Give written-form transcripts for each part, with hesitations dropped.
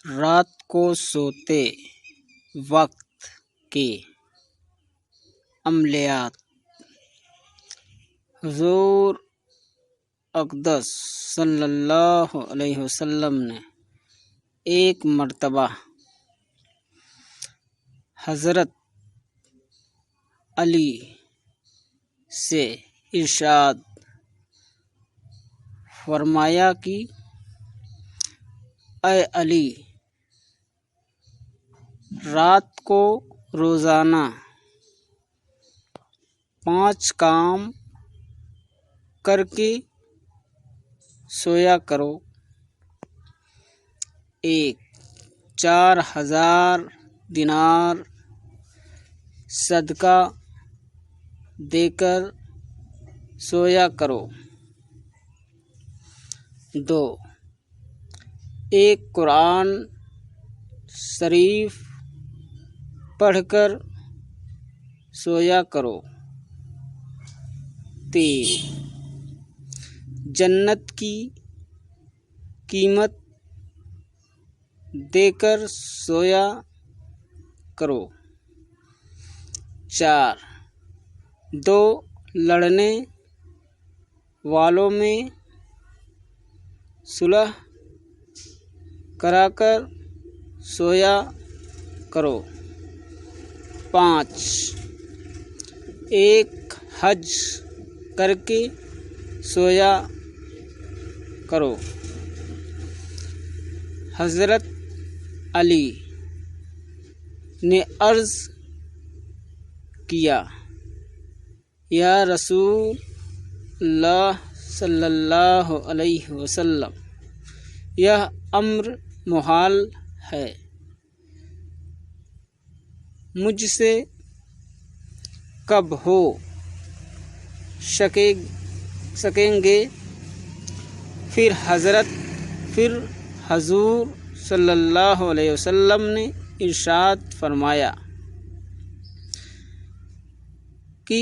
رات کو سوتے وقت کے عملیات۔ حضور اقدس صلی اللہ علیہ وسلم نے ایک مرتبہ حضرت علی سے ارشاد فرمایا کہ اے علی، رات کو روزانہ 5 کام کر کے سویا کرو۔ 1، 4000 دینار صدقہ دے کر سویا کرو۔ 2، ایک قرآن شریف پڑھ کر سویا کرو۔ 3، جنت کی قیمت دے کر سویا کرو۔ 4، 2 لڑنے والوں میں صلح کرا کر سویا کرو۔ 5، ایک حج کر کے سویا کرو۔ حضرت علی نے عرض کیا، یا رسول اللہ صلی اللہ علیہ وسلم، یہ امر محال ہے، مجھ سے کب ہو سکیں گے؟ پھر حضور صلی اللہ علیہ وسلم نے ارشاد فرمایا کہ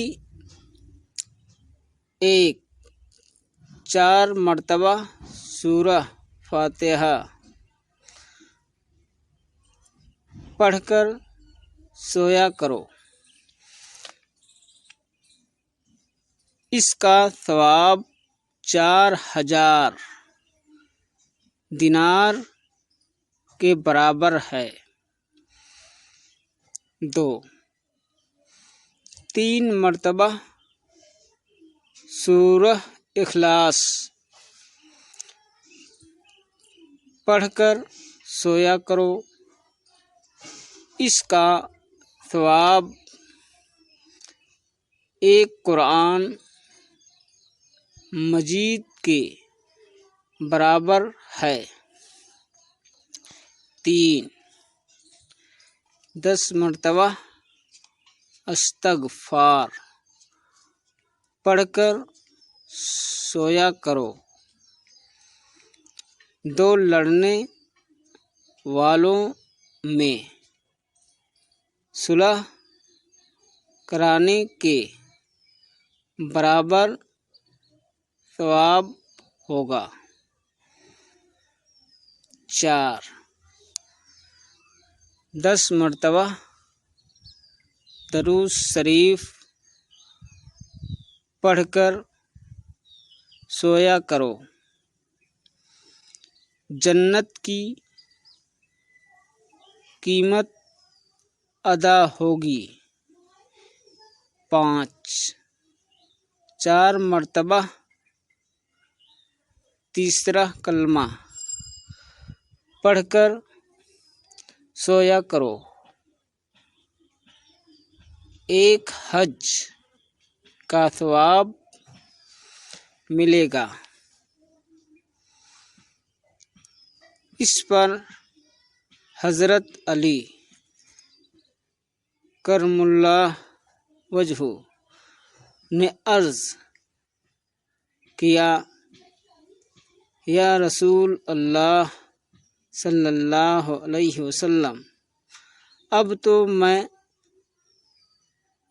4 مرتبہ سورہ فاتحہ پڑھ کر سویا کرو، اس کا ثواب 4000 دینار کے برابر ہے۔ 2، 3 مرتبہ سورہ اخلاص پڑھ کر سویا کرو، اس کا ثواب ایک قرآن مجید کے برابر ہے۔ 3، 10 مرتبہ استغفار پڑھ کر سویا کرو۔ 2 لڑنے والوں میں صلح کرانے کے برابر ثواب ہوگا۔ 4، 10 مرتبہ درود شریف پڑھ کر سویا کرو، جنت کی قیمت ادا ہوگی۔ 5، 4 مرتبہ تیسرا کلمہ پڑھ کر سویا کرو، ایک حج کا ثواب ملے گا۔ اس پر حضرت علی کرم اللہ وجہہ نے عرض کیا، یا رسول اللہ صلی اللہ علیہ وسلم، اب تو میں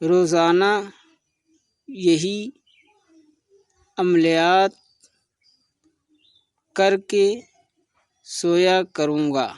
روزانہ یہی عملیات کر کے سویا کروں گا۔